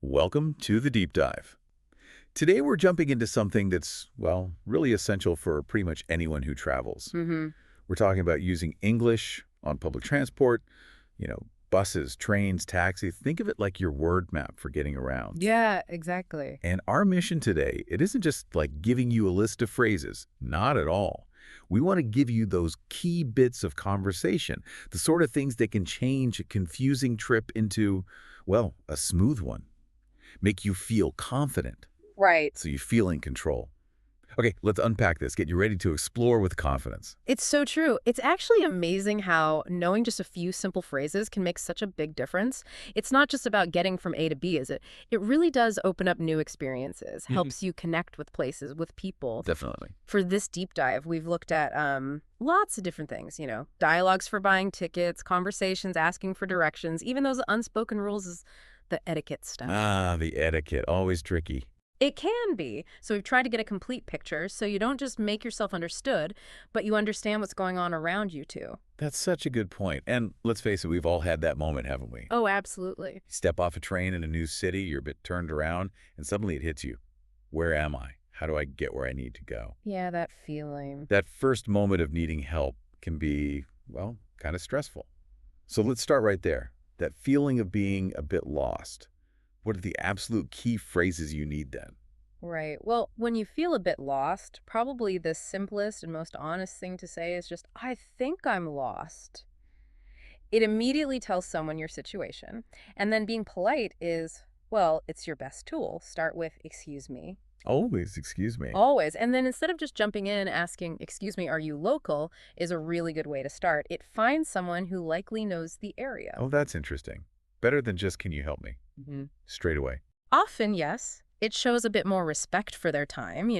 Welcome to the deep dive. Today we're jumping into something that's, well, really essential for pretty much anyone who travels. Mm-hmm. We're talking about using English on public transport, buses, trains, taxis. Think of it like your word map for getting around. Yeah, exactly. And our mission today, it isn't just like giving you a list of phrases. Not at all. We want to give you those key bits of conversation, the sort of things that can change a confusing trip into, well, a smooth one. Make you feel confident, Right. so you feel in control. Okay, let's unpack this. Get you ready to explore with confidence. It's so true. It's actually amazing how knowing just a few simple phrases can make such a big difference. It's not just about getting from A to B, is it? It really does open up new experiences, helps you connect with places, with people. Definitely. For this deep dive, we've looked at lots of different things, dialogues for buying tickets, conversations, asking for directions, even those unspoken rules is the etiquette stuff. Ah, the etiquette, always tricky. It can be. So we've tried to get a complete picture so you don't just make yourself understood, but you understand what's going on around you too. That's such a good point. And let's face it, we've all had that moment, haven't we? Oh, absolutely. Step off a train in a new city, you're a bit turned around, and suddenly it hits you. Where am I? How do I get where I need to go? Yeah, that feeling. That first moment of needing help can be, well, kind of stressful. So let's start right there. That feeling of being a bit lost. What are the absolute key phrases you need then? Right. Well, when you feel a bit lost, probably the simplest and most honest thing to say is just, I think I'm lost. It immediately tells someone your situation. And then being polite is, well, it's your best tool. Start with, excuse me. Always, excuse me. Always. And then instead of just jumping in asking, excuse me, are you local, is a really good way to start. It finds someone who likely knows the area. Oh, that's interesting. Better than just, can you help me? Mm-hmm. Straight away. Often, yes. It shows a bit more respect for their time,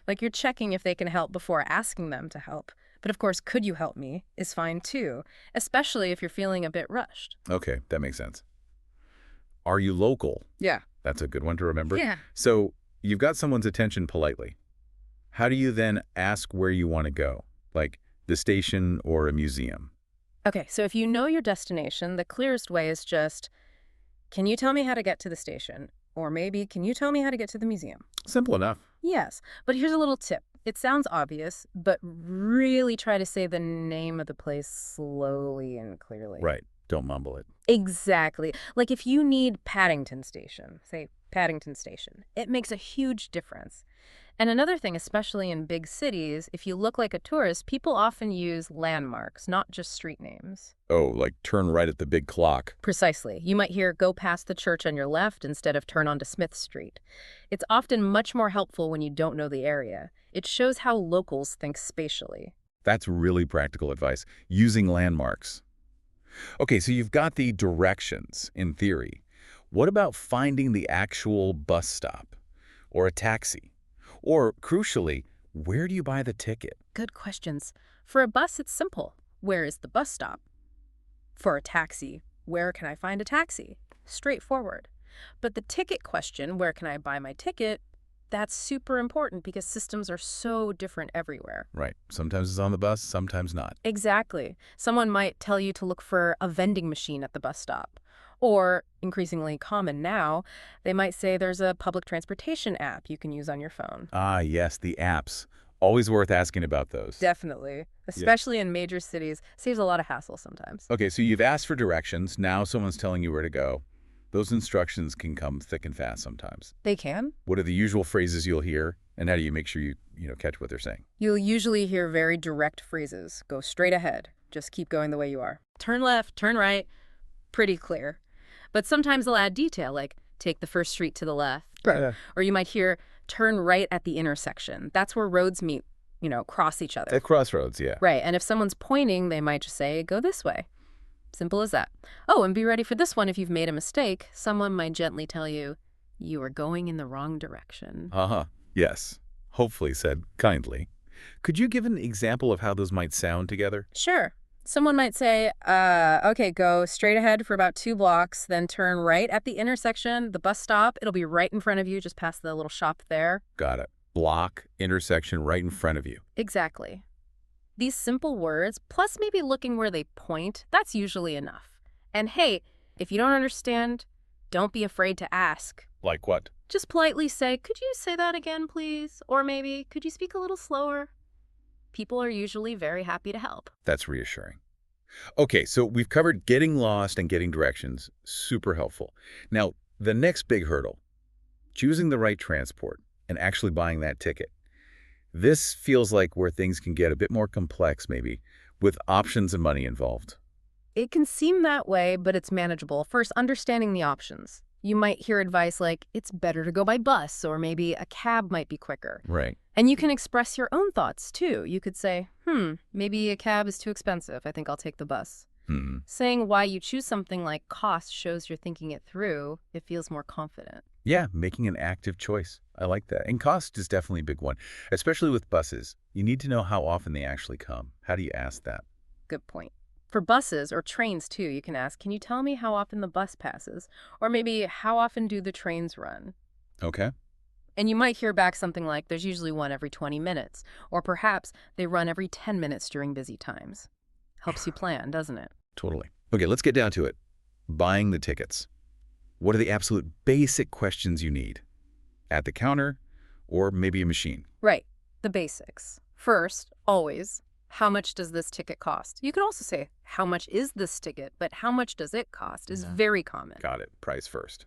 Like you're checking if they can help before asking them to help. But of course, could you help me is fine too, especially if you're feeling a bit rushed. Okay, that makes sense. Are you local? Yeah. That's a good one to remember. Yeah. So you've got someone's attention politely. How do you then ask where you want to go? Like the station or a museum? Okay, so if you know your destination, the clearest way is just, can you tell me how to get to the station? Or maybe, can you tell me how to get to the museum? Simple enough. Yes, but here's a little tip. It sounds obvious, but really try to say the name of the place slowly and clearly. Right. Don't mumble it. Exactly. Like if you need Paddington Station, say Paddington Station, it makes a huge difference. And another thing, especially in big cities, if you look like a tourist, people often use landmarks, not just street names. Oh, like turn right at the big clock. Precisely. You might hear go past the church on your left instead of turn onto Smith Street. It's often much more helpful when you don't know the area. It shows how locals think spatially. That's really practical advice. Using landmarks. Okay, so you've got the directions, in theory. What about finding the actual bus stop? Or a taxi? Or, crucially, where do you buy the ticket? Good questions. For a bus, it's simple. Where is the bus stop? For a taxi, where can I find a taxi? Straightforward. But the ticket question, where can I buy my ticket, that's super important because systems are so different everywhere. Right. Sometimes it's on the bus, sometimes not. Exactly. Someone might tell you to look for a vending machine at the bus stop. Or, increasingly common now, they might say there's a public transportation app you can use on your phone. Ah, yes, the apps. Always worth asking about those. Definitely. Especially in major cities. Saves a lot of hassle sometimes. Okay, so you've asked for directions. Now someone's telling you where to go. Those instructions can come thick and fast sometimes. They can. What are the usual phrases you'll hear, and how do you make sure you catch what they're saying? You'll usually hear very direct phrases. Go straight ahead. Just keep going the way you are. Turn left, turn right. Pretty clear. But sometimes they'll add detail, like take the first street to the left. Right. Or you might hear turn right at the intersection. That's where roads meet, cross each other. At crossroads, yeah. Right. And if someone's pointing, they might just say, go this way. Simple as that. Oh, and be ready for this one. If you've made a mistake, someone might gently tell you, you are going in the wrong direction. Uh-huh. Yes. Hopefully said kindly. Could you give an example of how those might sound together? Sure. Someone might say, okay, go straight ahead for about 2 blocks, then turn right at the intersection, the bus stop. It'll be right in front of you, just past the little shop there. Got it. Block, intersection right in front of you. Exactly. These simple words, plus maybe looking where they point, that's usually enough. And hey, if you don't understand, Don't be afraid to ask. Like what? Just politely say, could you say that again, please? Or maybe, could you speak a little slower? People are usually very happy to help. That's reassuring. Okay, so we've covered getting lost and getting directions. Super helpful. Now, the next big hurdle, choosing the right transport and actually buying that ticket. This feels like where things can get a bit more complex, maybe, with options and money involved. It can seem that way, but it's manageable. First, understanding the options. You might hear advice like, it's better to go by bus, or maybe a cab might be quicker. Right. And you can express your own thoughts, too. You could say, maybe a cab is too expensive. I think I'll take the bus. Hmm. Saying why you choose something like cost shows you're thinking it through. It feels more confident. Yeah, making an active choice. I like that. And cost is definitely a big one, especially with buses. You need to know how often they actually come. How do you ask that? Good point. For buses or trains, too, you can ask, can you tell me how often the bus passes? Or maybe, how often do the trains run? Okay. And you might hear back something like, there's usually one every 20 minutes. Or perhaps they run every 10 minutes during busy times. Helps you plan, doesn't it? Totally. Okay, let's get down to it. Buying the tickets. What are the absolute basic questions you need? At the counter or maybe a machine? Right. The basics. First, always, how much does this ticket cost? You could also say, how much is this ticket? But how much does it cost is very common. Got it. Price first.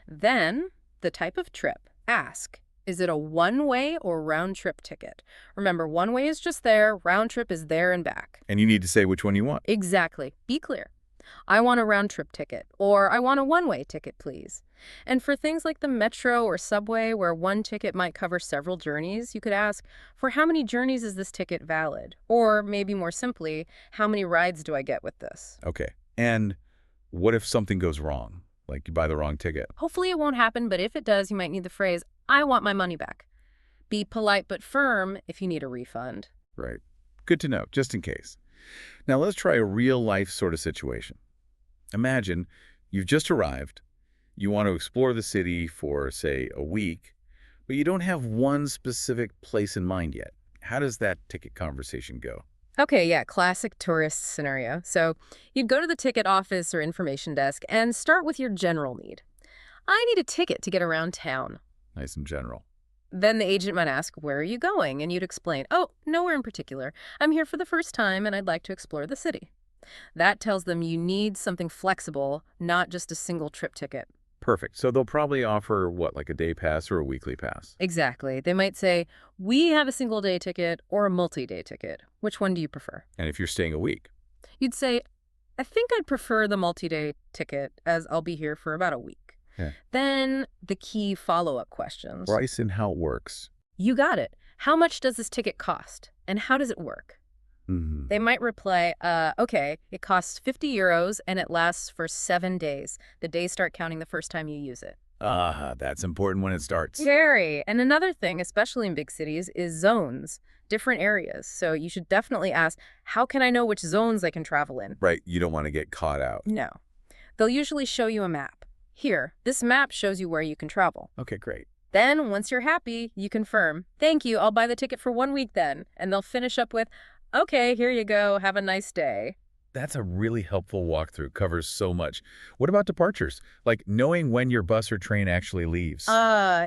Then, the type of trip. Ask, is it a one-way or round-trip ticket? Remember, one-way is just there, round-trip is there and back. And you need to say which one you want. Exactly. Be clear. I want a round-trip ticket, or I want a one-way ticket, please. And for things like the metro or subway, where one ticket might cover several journeys, you could ask, for how many journeys is this ticket valid? Or maybe more simply, how many rides do I get with this? Okay. And what if something goes wrong? Like you buy the wrong ticket? Hopefully it won't happen, but if it does, you might need the phrase, I want my money back. Be polite but firm if you need a refund. Right. Good to know, just in case. Now let's try a real-life sort of situation. Imagine you've just arrived, you want to explore the city for, say, a week, but you don't have one specific place in mind yet. How does that ticket conversation go? Okay, yeah, classic tourist scenario. So you'd go to the ticket office or information desk and start with your general need. I need a ticket to get around town. Nice and general. Then the agent might ask, where are you going? And you'd explain, oh, nowhere in particular. I'm here for the first time and I'd like to explore the city. That tells them you need something flexible, not just a single trip ticket. Perfect. So they'll probably offer, what, like a day pass or a weekly pass? Exactly. They might say, we have a single day ticket or a multi-day ticket. Which one do you prefer? And if you're staying a week? You'd say, I think I'd prefer the multi-day ticket as I'll be here for about a week. Yeah. Then the key follow-up questions. Price and how it works. You got it. How much does this ticket cost? And how does it work? Mm-hmm. They might reply, okay, it costs 50 euros and it lasts for 7 days. The days start counting the first time you use it. That's important when it starts. Very. And another thing, especially in big cities, is zones, different areas. So you should definitely ask, how can I know which zones I can travel in? Right. You don't want to get caught out. No. They'll usually show you a map. Here, this map shows you where you can travel. Okay, great. Then, once you're happy, you confirm, thank you, I'll buy the ticket for 1 week then. And they'll finish up with, okay, here you go, have a nice day. That's a really helpful walkthrough. Covers so much. What about departures? Like knowing when your bus or train actually leaves?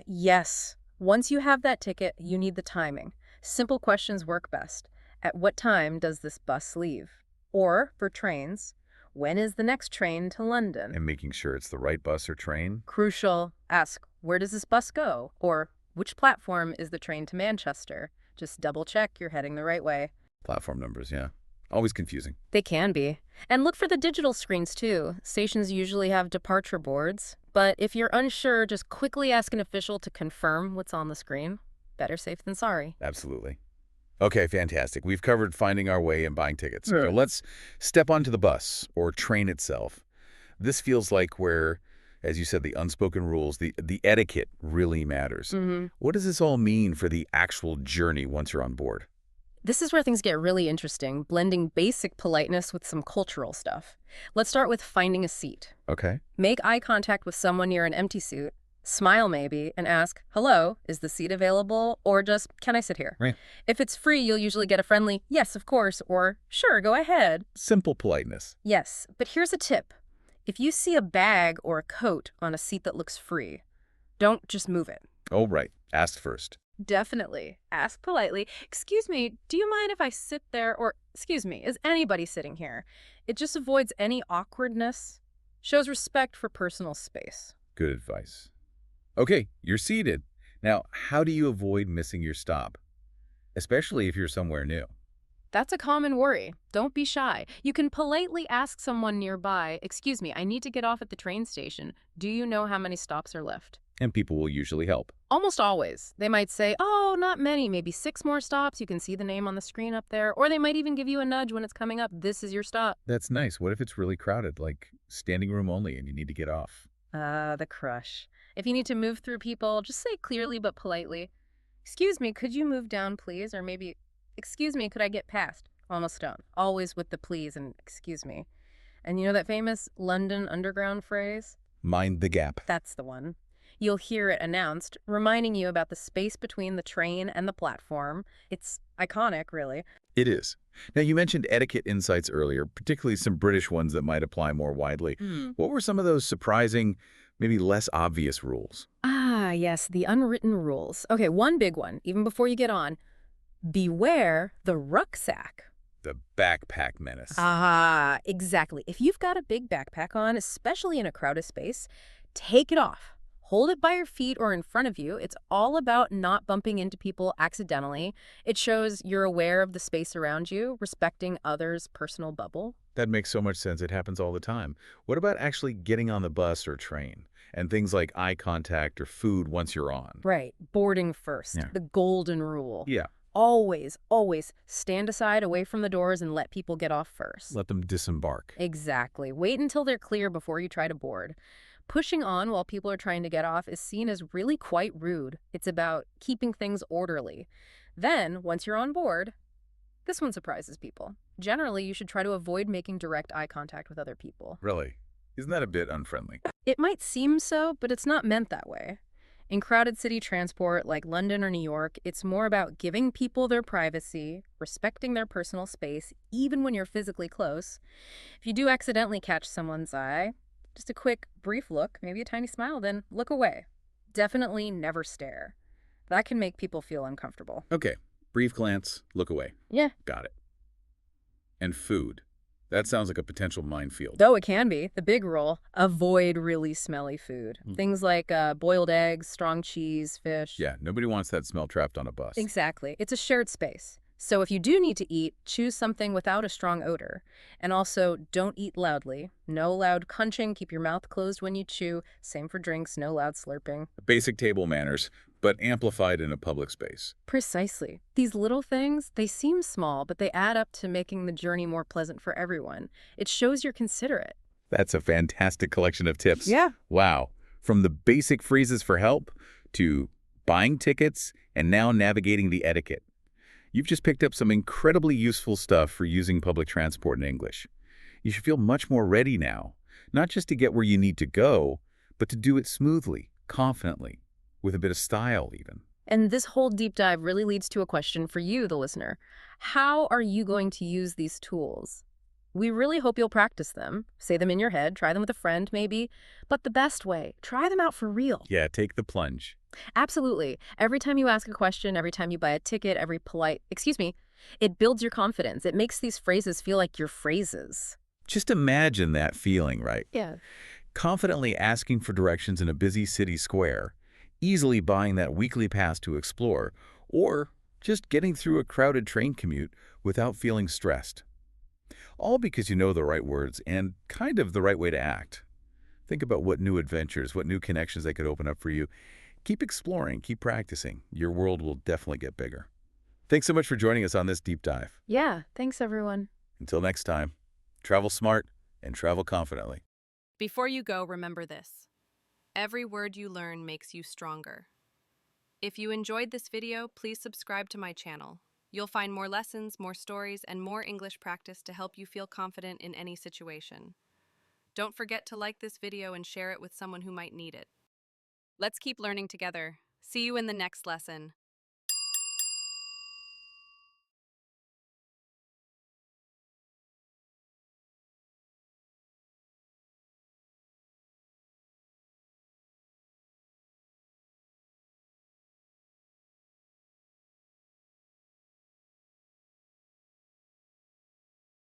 Yes. Once you have that ticket, you need the timing. Simple questions work best. At what time does this bus leave? Or, for trains, when is the next train to London? And making sure it's the right bus or train? Crucial. Ask, where does this bus go? Or, which platform is the train to Manchester? Just double check you're heading the right way. Platform numbers, yeah. Always confusing. They can be. And look for the digital screens, too. Stations usually have departure boards. But if you're unsure, just quickly ask an official to confirm what's on the screen. Better safe than sorry. Absolutely. Okay, fantastic. We've covered finding our way and buying tickets. Yeah. So let's step onto the bus or train itself. This feels like where, as you said, the unspoken rules, the etiquette really matters. Mm-hmm. What does this all mean for the actual journey once you're on board? This is where things get really interesting, blending basic politeness with some cultural stuff. Let's start with finding a seat. Okay. Make eye contact with someone near an empty seat, smile maybe, and ask, hello, is the seat available? Or just, can I sit here? Right. If it's free, you'll usually get a friendly, yes, of course, or sure, go ahead. Simple politeness. Yes, but here's a tip. If you see a bag or a coat on a seat that looks free, don't just move it. Oh, right. Ask first. Definitely. Ask politely, "Excuse me, do you mind if I sit there?" Or, "Excuse me, is anybody sitting here?" It just avoids any awkwardness, shows respect for personal space. Good advice. Okay, you're seated. Now, how do you avoid missing your stop, especially if you're somewhere new? That's a common worry. Don't be shy. You can politely ask someone nearby, "Excuse me, I need to get off at the train station. Do you know how many stops are left?" And people will usually help. Almost always. They might say, "Oh, not many, maybe 6 more stops. You can see the name on the screen up there." Or they might even give you a nudge when it's coming up. "This is your stop." That's nice. What if it's really crowded, like standing room only, and you need to get off? The crush. If you need to move through people, just say clearly but politely, "Excuse me, could you move down, please?" Or maybe, "Excuse me, could I get past?" Almost done. Always with the please and "excuse me." And you know that famous London Underground phrase? Mind the gap. That's the one. You'll hear it announced, reminding you about the space between the train and the platform. It's iconic, really. It is. Now, you mentioned etiquette insights earlier, particularly some British ones that might apply more widely. What were some of those surprising, maybe less obvious rules? Ah, yes, the unwritten rules. Okay, one big one, even before you get on. Beware the rucksack. The backpack menace. Ah, exactly. If you've got a big backpack on, especially in a crowded space, take it off. Hold it by your feet or in front of you. It's all about not bumping into people accidentally. It shows you're aware of the space around you, respecting others' personal bubble. That makes so much sense. It happens all the time. What about actually getting on the bus or train? And things like eye contact or food once you're on? Right. Boarding first. Yeah. The golden rule. Yeah. Always, always stand aside away from the doors and let people get off first. Let them disembark. Exactly. Wait until they're clear before you try to board. Pushing on while people are trying to get off is seen as really quite rude. It's about keeping things orderly. Then, once you're on board, this one surprises people. Generally, you should try to avoid making direct eye contact with other people. Really? Isn't that a bit unfriendly? It might seem so, but it's not meant that way. In crowded city transport like London or New York, it's more about giving people their privacy, respecting their personal space, even when you're physically close. If you do accidentally catch someone's eye, just a quick, brief look, maybe a tiny smile, then look away. Definitely never stare. That can make people feel uncomfortable. Okay. Brief glance, look away. Yeah. Got it. And food. That sounds like a potential minefield. Though it can be, the big rule, avoid really smelly food. Things like boiled eggs, strong cheese, fish. Yeah, nobody wants that smell trapped on a bus. Exactly. It's a shared space. So if you do need to eat, choose something without a strong odor. And also, don't eat loudly. No loud crunching, keep your mouth closed when you chew. Same for drinks, no loud slurping. Basic table manners, but amplified in a public space. Precisely. These little things, they seem small, but they add up to making the journey more pleasant for everyone. It shows you're considerate. That's a fantastic collection of tips. Yeah. Wow. From the basic phrases for help to buying tickets and now navigating the etiquette. You've just picked up some incredibly useful stuff for using public transport in English. You should feel much more ready now, not just to get where you need to go, but to do it smoothly, confidently, with a bit of style even. And this whole deep dive really leads to a question for you, the listener. How are you going to use these tools? We really hope you'll practice them. Say them in your head, try them with a friend maybe. But the best way, try them out for real. Yeah, take the plunge. Absolutely. Every time you ask a question, every time you buy a ticket, every polite, "Excuse me," it builds your confidence. It makes these phrases feel like your phrases. Just imagine that feeling, right? Yeah. Confidently asking for directions in a busy city square, easily buying that weekly pass to explore, or just getting through a crowded train commute without feeling stressed. All because you know the right words and kind of the right way to act. Think about what new adventures, what new connections they could open up for you. Keep exploring, keep practicing. Your world will definitely get bigger. Thanks so much for joining us on this deep dive. Yeah. Thanks, everyone. Until next time, travel smart and travel confidently. Before you go, remember this. Every word you learn makes you stronger. If you enjoyed this video, please subscribe to my channel. You'll find more lessons, more stories, and more English practice to help you feel confident in any situation. Don't forget to like this video and share it with someone who might need it. Let's keep learning together. See you in the next lesson.